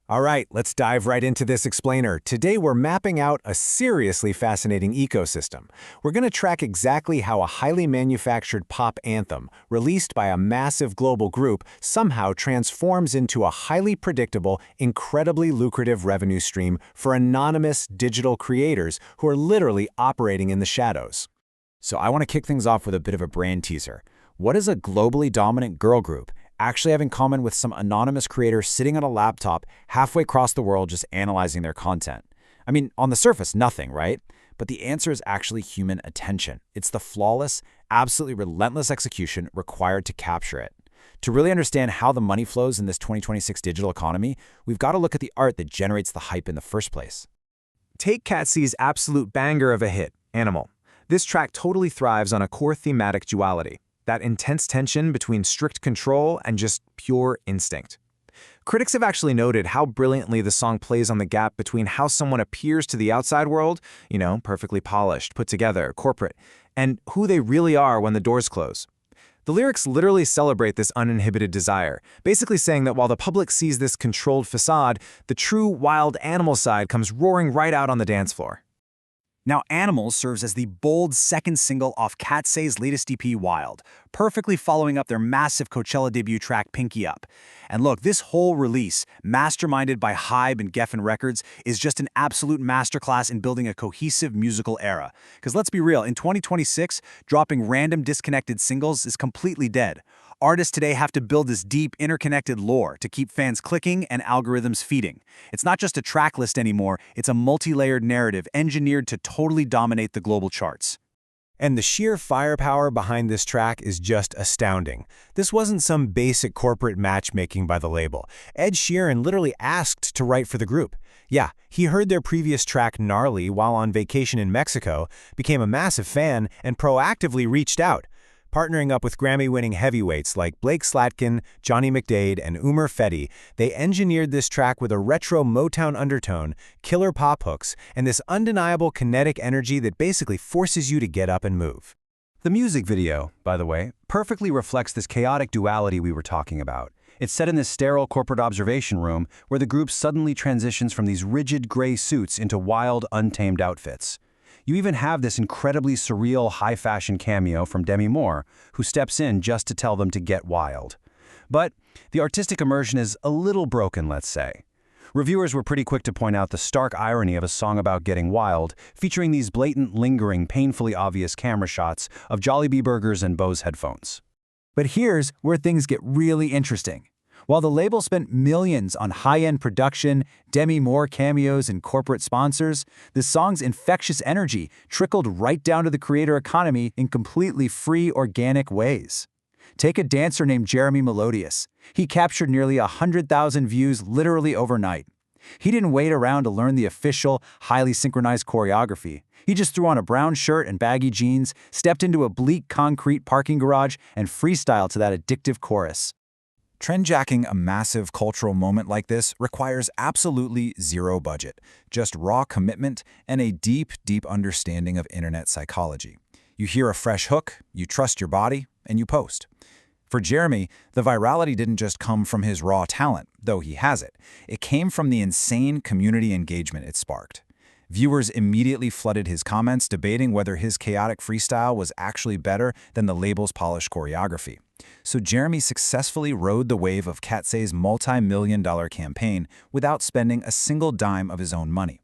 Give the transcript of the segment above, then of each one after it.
All right, let's dive right into this explainer. Today we're mapping out a seriously fascinating ecosystem. We're going to track exactly how a highly manufactured pop anthem, released by a massive global group, somehow transforms into a highly predictable, incredibly lucrative revenue stream for anonymous digital creators who are literally operating in the shadows. So I want to kick things off with a bit of a brand teaser. What does a globally dominant girl group actually have in common with some anonymous creator sitting on a laptop halfway across the world just analyzing their content? I mean, on the surface, nothing, right? But the answer is actually human attention. It's the flawless, absolutely relentless execution required to capture it. To really understand how the money flows in this 2026 digital economy, we've got to look at the art that generates the hype in the first place. Take Katseye's absolute banger of a hit, Animal. This track totally thrives on a core thematic duality, that intense tension between strict control and just pure instinct. Critics have actually noted how brilliantly the song plays on the gap between how someone appears to the outside world, perfectly polished, put together, corporate, and who they really are when the doors close. The lyrics literally celebrate this uninhibited desire, basically saying that while the public sees this controlled facade, the true wild animal side comes roaring right out on the dance floor. Now, Animal serves as the bold second single off Katseye's latest EP, Wild, perfectly following up their massive Coachella debut track, Pinky Up. And look, this whole release, masterminded by Hybe and Geffen Records, is just an absolute masterclass in building a cohesive musical era. Because let's be real, in 2026, dropping random disconnected singles is completely dead. Artists today have to build this deep, interconnected lore to keep fans clicking and algorithms feeding. It's not just a track list anymore, it's a multi-layered narrative engineered to totally dominate the global charts. And the sheer firepower behind this track is just astounding. This wasn't some basic corporate matchmaking by the label. Ed Sheeran literally asked to write for the group. Yeah, he heard their previous track Gnarly while on vacation in Mexico, became a massive fan, and proactively reached out. Partnering up with Grammy-winning heavyweights like Blake Slatkin, Johnny McDade, and Umar Fetty, they engineered this track with a retro Motown undertone, killer pop hooks, and this undeniable kinetic energy that basically forces you to get up and move. The music video, by the way, perfectly reflects this chaotic duality we were talking about. It's set in this sterile corporate observation room where the group suddenly transitions from these rigid gray suits into wild, untamed outfits. You even have this incredibly surreal high-fashion cameo from Demi Moore, who steps in just to tell them to get wild. But the artistic immersion is a little broken, let's say. Reviewers were pretty quick to point out the stark irony of a song about getting wild, featuring these blatant, lingering, painfully obvious camera shots of Jollibee burgers and Bose headphones. But here's where things get really interesting. While the label spent millions on high-end production, Demi Moore cameos, and corporate sponsors, the song's infectious energy trickled right down to the creator economy in completely free, organic ways. Take a dancer named Jeremy Melodious. He captured nearly 100,000 views literally overnight. He didn't wait around to learn the official, highly synchronized choreography. He just threw on a brown shirt and baggy jeans, stepped into a bleak concrete parking garage, and freestyled to that addictive chorus. Trendjacking a massive cultural moment like this requires absolutely zero budget, just raw commitment and a deep, deep understanding of internet psychology. You hear a fresh hook, you trust your body, and you post. For Jeremy, the virality didn't just come from his raw talent, though he has it. It came from the insane community engagement it sparked. Viewers immediately flooded his comments, debating whether his chaotic freestyle was actually better than the label's polished choreography. So Jeremy successfully rode the wave of Katseye's multi-million-dollar campaign without spending a single dime of his own money.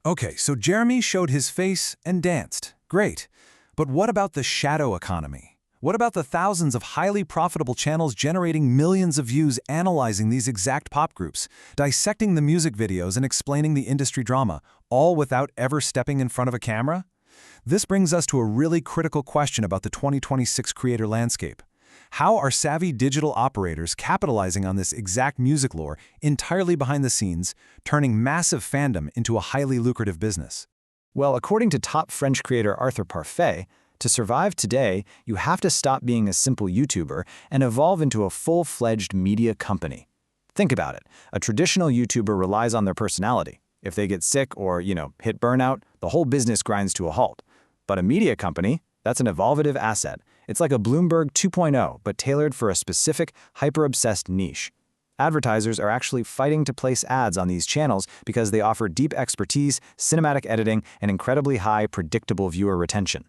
Okay, so Jeremy showed his face and danced. Great. But what about the shadow economy? What about the thousands of highly profitable channels generating millions of views analyzing these exact pop groups, dissecting the music videos and explaining the industry drama, all without ever stepping in front of a camera? This brings us to a really critical question about the 2026 creator landscape. How are savvy digital operators capitalizing on this exact music lore entirely behind the scenes, turning massive fandom into a highly lucrative business? Well, according to top French creator Arthur Parfait, to survive today, you have to stop being a simple YouTuber and evolve into a full-fledged media company. Think about it. A traditional YouTuber relies on their personality. If they get sick or, hit burnout, the whole business grinds to a halt. But a media company, that's an evolvative asset. It's like a Bloomberg 2.0, but tailored for a specific, hyper-obsessed niche. Advertisers are actually fighting to place ads on these channels because they offer deep expertise, cinematic editing, and incredibly high, predictable viewer retention.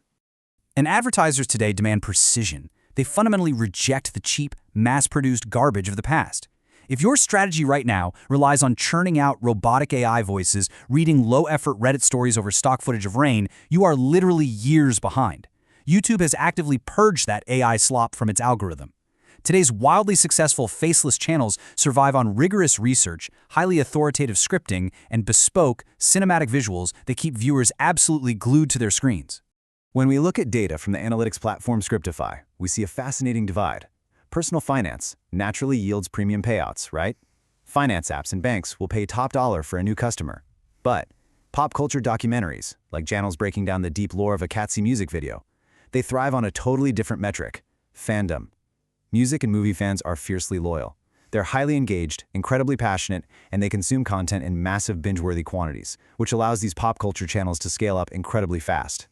And advertisers today demand precision. They fundamentally reject the cheap, mass-produced garbage of the past. If your strategy right now relies on churning out robotic AI voices, reading low-effort Reddit stories over stock footage of rain, you are literally years behind. YouTube has actively purged that AI slop from its algorithm. Today's wildly successful faceless channels survive on rigorous research, highly authoritative scripting, and bespoke, cinematic visuals that keep viewers absolutely glued to their screens. When we look at data from the analytics platform Scriptify, we see a fascinating divide. Personal finance naturally yields premium payouts, right? Finance apps and banks will pay top dollar for a new customer. But pop culture documentaries, like channels breaking down the deep lore of a Katseye music video, they thrive on a totally different metric: fandom. Music and movie fans are fiercely loyal. They're highly engaged, incredibly passionate, and they consume content in massive binge-worthy quantities, which allows these pop culture channels to scale up incredibly fast.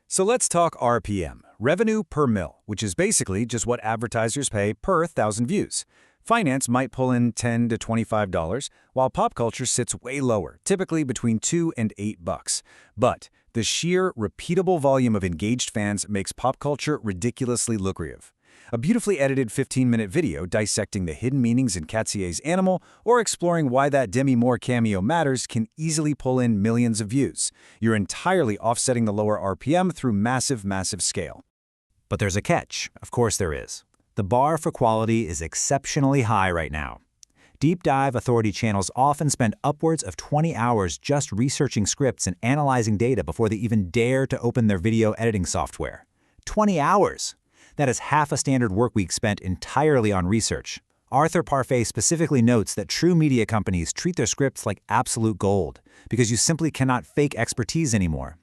So let's talk RPM, revenue per mil, which is basically just what advertisers pay per 1,000 views. Finance might pull in $10 to $25, while pop culture sits way lower, typically between $2 and $8. But the sheer, repeatable volume of engaged fans makes pop culture ridiculously lucrative. A beautifully edited 15-minute video dissecting the hidden meanings in Katseye's animal or exploring why that Demi Moore cameo matters can easily pull in millions of views. You're entirely offsetting the lower RPM through massive scale. But there's a catch. Of course there is. The bar for quality is exceptionally high right now. Deep dive authority channels often spend upwards of 20 hours just researching scripts and analyzing data before they even dare to open their video editing software. 20 hours! That is half a standard workweek spent entirely on research. Arthur Parfait specifically notes that true media companies treat their scripts like absolute gold because you simply cannot fake expertise anymore.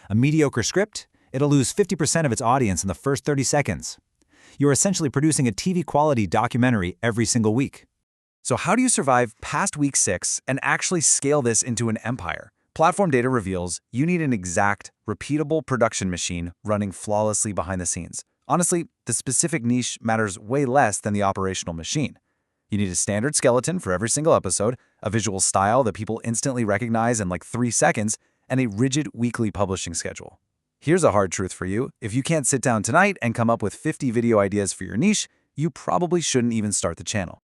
A mediocre script? It'll lose 50% of its audience in the first 30 seconds. You're essentially producing a TV-quality documentary every single week. So how do you survive past week 6 and actually scale this into an empire? Platform data reveals you need an exact, repeatable production machine running flawlessly behind the scenes. Honestly, the specific niche matters way less than the operational machine. You need a standard skeleton for every single episode, a visual style that people instantly recognize in like 3 seconds, and a rigid weekly publishing schedule. Here's a hard truth for you. If you can't sit down tonight and come up with 50 video ideas for your niche, you probably shouldn't even start the channel.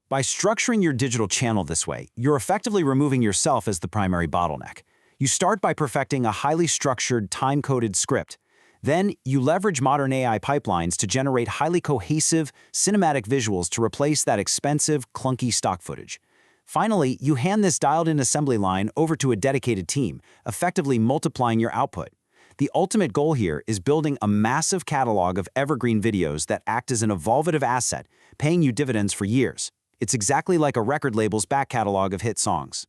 By structuring your digital channel this way, you're effectively removing yourself as the primary bottleneck. You start by perfecting a highly structured, time-coded script. Then, you leverage modern AI pipelines to generate highly cohesive, cinematic visuals to replace that expensive, clunky stock footage. Finally, you hand this dialed-in assembly line over to a dedicated team, effectively multiplying your output. The ultimate goal here is building a massive catalog of evergreen videos that act as an evolvative asset, paying you dividends for years. It's exactly like a record label's back catalog of hit songs.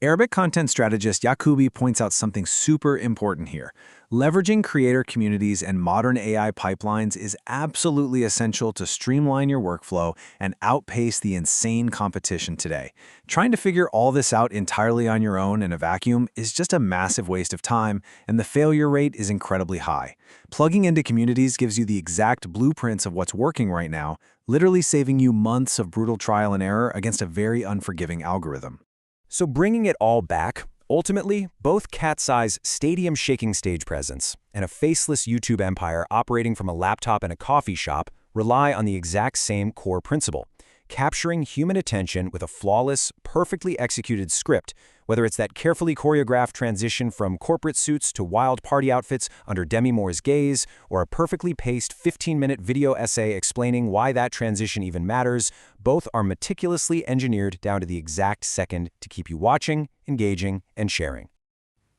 Arabic content strategist Yakubi points out something super important here. Leveraging creator communities and modern AI pipelines is absolutely essential to streamline your workflow and outpace the insane competition today. Trying to figure all this out entirely on your own in a vacuum is just a massive waste of time, and the failure rate is incredibly high. Plugging into communities gives you the exact blueprints of what's working right now, literally saving you months of brutal trial and error against a very unforgiving algorithm. So bringing it all back, ultimately, both Katseye's stadium-shaking stage presence and a faceless YouTube empire operating from a laptop in a coffee shop rely on the exact same core principle: capturing human attention with a flawless, perfectly executed script, whether it's that carefully choreographed transition from corporate suits to wild party outfits under Demi Moore's gaze, or a perfectly paced 15-minute video essay explaining why that transition even matters. Both are meticulously engineered down to the exact second to keep you watching, engaging, and sharing.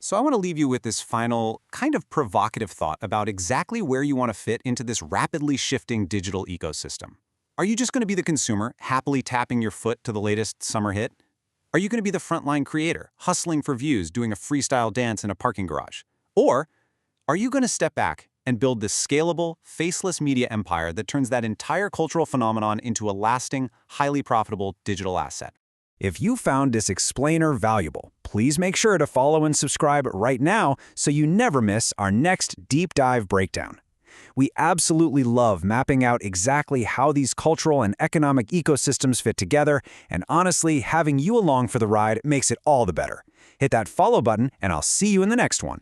So I want to leave you with this final, kind of provocative thought about exactly where you want to fit into this rapidly shifting digital ecosystem. Are you just going to be the consumer, happily tapping your foot to the latest summer hit? Are you going to be the frontline creator, hustling for views, doing a freestyle dance in a parking garage? Or are you going to step back and build this scalable, faceless media empire that turns that entire cultural phenomenon into a lasting, highly profitable digital asset? If you found this explainer valuable, please make sure to follow and subscribe right now so you never miss our next deep dive breakdown. We absolutely love mapping out exactly how these cultural and economic ecosystems fit together, and honestly, having you along for the ride makes it all the better. Hit that follow button, and I'll see you in the next one.